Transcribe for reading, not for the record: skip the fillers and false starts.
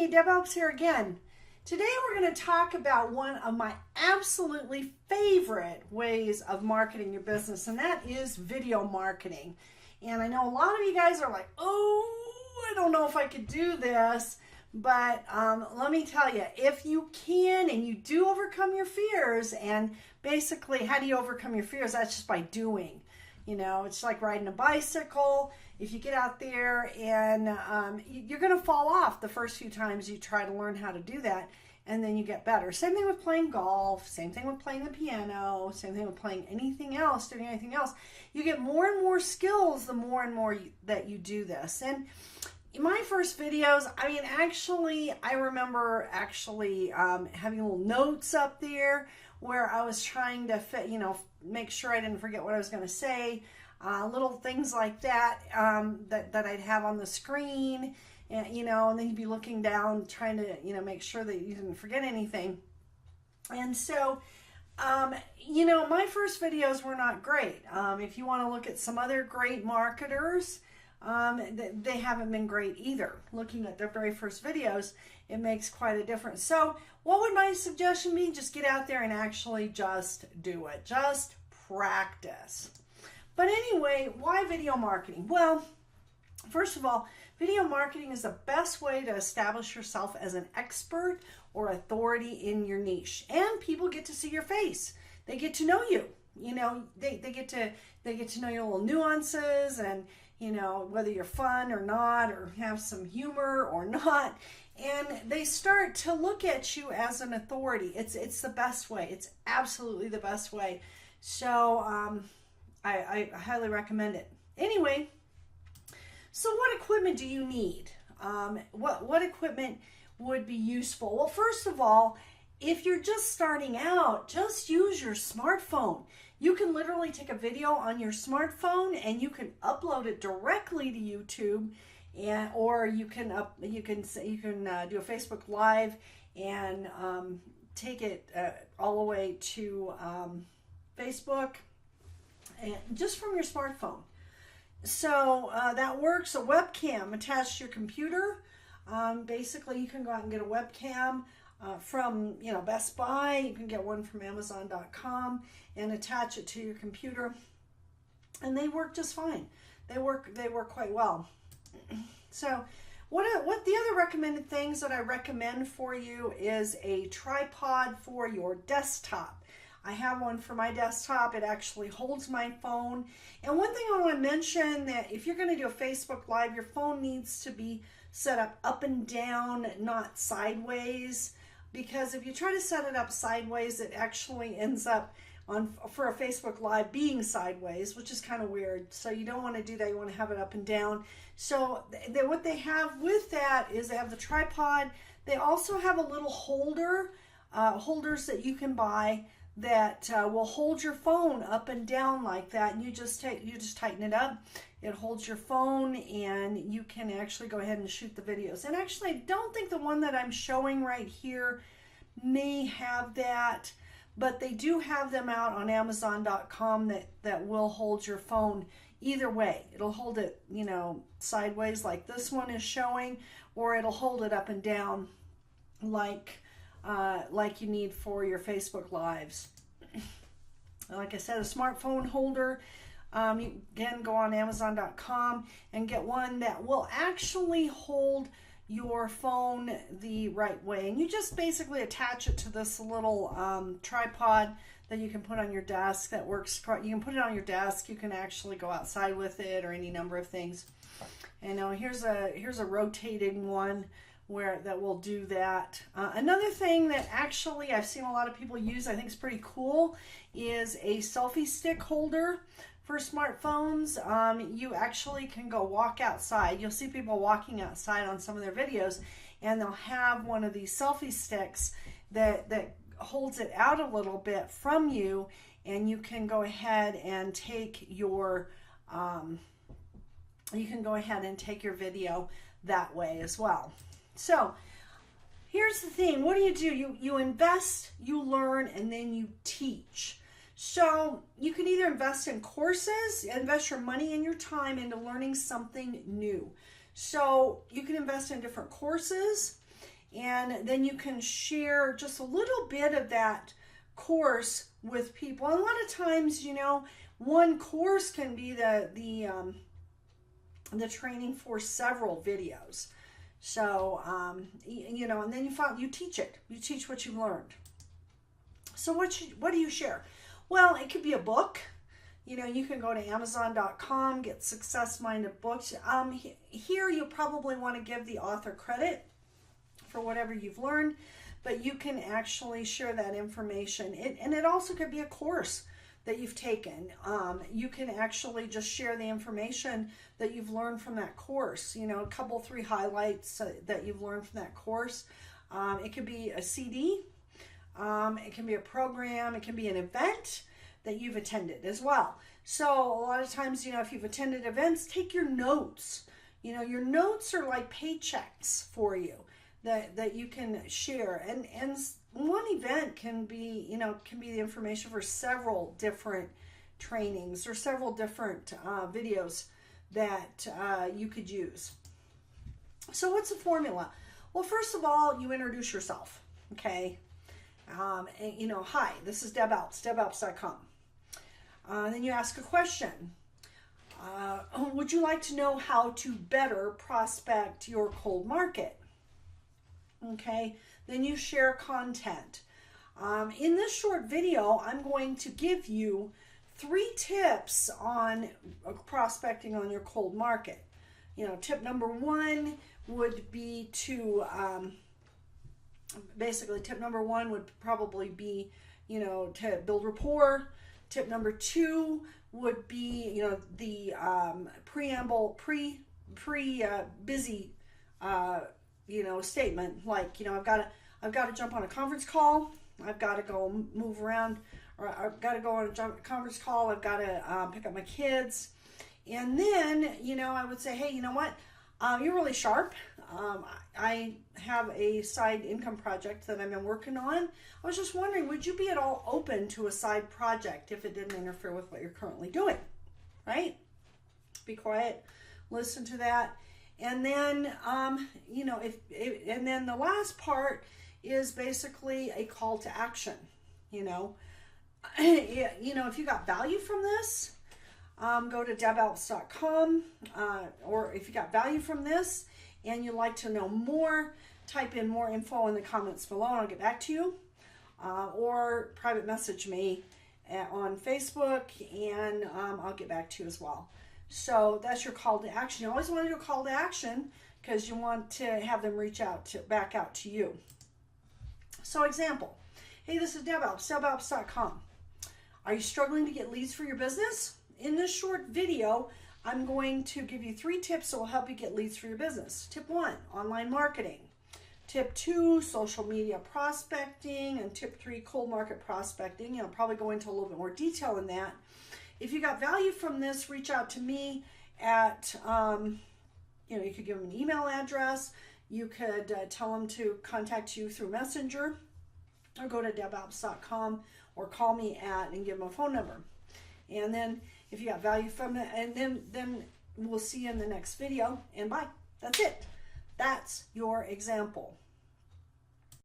Deb Helps here again. Today we're going to talk about one of my absolutely favorite ways of marketing your business, and that is video marketing. And I know a lot of you guys are like, oh, I don't know if I could do this, but let me tell you, if you can and you do overcome your fears, and basically how do you overcome your fears? That's just by doing. You know, it's like riding a bicycle. If you get out there and you're going to fall off the first few times you try to learn how to do that, and then you get better. Same thing with playing golf, same thing with playing the piano, same thing with playing anything else, doing anything else. You get more and more skills the more and more that you do this. And in my first videos, I remember having little notes up there where I was trying to make sure I didn't forget what I was going to say. Little things like that that I'd have on the screen, and then you'd be looking down trying to make sure that you didn't forget anything. And so my first videos were not great. If you want to look at some other great marketers, they haven't been great either. Looking at their very first videos, it makes quite a difference. So what would my suggestion be? Just get out there and actually just do it. Just practice. But anyway, why video marketing? Well, first of all, video marketing is the best way to establish yourself as an expert or authority in your niche. And people get to see your face. They get to know you. They get to know your little nuances, and whether you're fun or not, or have some humor or not. And they start to look at you as an authority. It's the best way. It's absolutely the best way. So I highly recommend it. Anyway, so what equipment do you need? What equipment would be useful? Well, first of all, if you're just starting out, just use your smartphone. You can literally take a video on your smartphone and you can upload it directly to YouTube, or you can do a Facebook Live and take it all the way to Facebook, and just from your smartphone. So that works. A webcam attached to your computer. Basically, you can go out and get a webcam from Best Buy. You can get one from Amazon.com and attach it to your computer, and they work just fine. They work quite well. So what the other recommended things that I recommend for you is a tripod for your desktop. I have one for my desktop. It actually holds my phone. And one thing I want to mention, that if you're going to do a Facebook Live, your phone needs to be set up and down, not sideways. Because if you try to set it up sideways, it actually ends up for a Facebook Live being sideways, which is kind of weird. So you don't want to do that. You want to have it up and down. So what they have with that is they have the tripod. They also have a little holders that you can buy that will hold your phone up and down like that, and you just tighten it up. It holds your phone, and you can actually go ahead and shoot the videos. And actually, I don't think the one that I'm showing right here may have that, but they do have them out on Amazon.com that will hold your phone either way. It'll hold it sideways like this one is showing, or it'll hold it up and down like you need for your Facebook Lives. Like I said, a smartphone holder. You can go on Amazon.com and get one that will actually hold your phone the right way. And you just basically attach it to this little tripod that you can put on your desk. That works. You can put it on your desk. You can actually go outside with it, or any number of things. And here's a rotating one that will do that. Another thing that actually I've seen a lot of people use, I think is pretty cool, is a selfie stick holder for smartphones. You actually can go walk outside. You'll see people walking outside on some of their videos, and they'll have one of these selfie sticks that holds it out a little bit from you, and you can go ahead and take your video that way as well. So here's the thing. What do? You invest, you learn, and then you teach. So you can either invest in courses, invest your money and your time into learning something new. So you can invest in different courses, And then you can share just a little bit of that course with people. And a lot of times, you know, one course can be the training for several videos. So, you know, and then you teach it. You teach what you've learned. So what do you share? Well, it could be a book. You know, you can go to Amazon.com, get Success Minded Books. Here you probably want to give the author credit for whatever you've learned, but you can actually share that information. And it also could be a course that you've taken. You can actually just share the information that you've learned from that course. You know, a couple, 3 highlights that you've learned from that course. It could be a CD. It can be a program. It can be an event that you've attended as well. So a lot of times, you know, if you've attended events, take your notes. You know, your notes are like paychecks for you that you can share. And one event can be, you know, can be the information for several different trainings or several different videos that you could use. So what's the formula? Well, first of all, you introduce yourself, okay? And, you know, hi, this is Deb Alps, DebAlps.com. Then you ask a question. Would you like to know how to better prospect your cold market? Okay, then you share content. In this short video, I'm going to give you 3 tips on prospecting on your cold market. You know, tip number 1 would be to, basically tip number 1 would probably be, you know, to build rapport. Tip number 2 would be, you know, the busy, you know, statement, like, you know, I've got to jump on a conference call. I've got to go move around, or I've got to go on a conference call. I've got to pick up my kids. And then, you know, I would say, hey, you know what? You're really sharp. I have a side income project that I've been working on. I was just wondering, would you be at all open to a side project if it didn't interfere with what you're currently doing? Right? Be quiet. Listen to that. And then, you know, and then the last part is basically a call to action. You know, if you got value from this, go to DebAlps.com, or if you got value from this and you'd like to know more, type in more info in the comments below and I'll get back to you, or private message me on Facebook and I'll get back to you as well. So that's your call to action. You always want to do a call to action because you want to have them reach out back out to you. So example, hey, this is Deb Alps, DebAlps.com. Are you struggling to get leads for your business? In this short video, I'm going to give you 3 tips that will help you get leads for your business. Tip 1, online marketing. Tip 2, social media prospecting. And tip 3, cold market prospecting. You know, I'll probably go into a little bit more detail in that. If you got value from this, reach out to me at, you know, you could give them an email address. You could tell them to contact you through Messenger, or go to DebAlps.com, or call me and give them a phone number. And then if you got value from it, and then we'll see you in the next video, and bye. That's it. That's your example.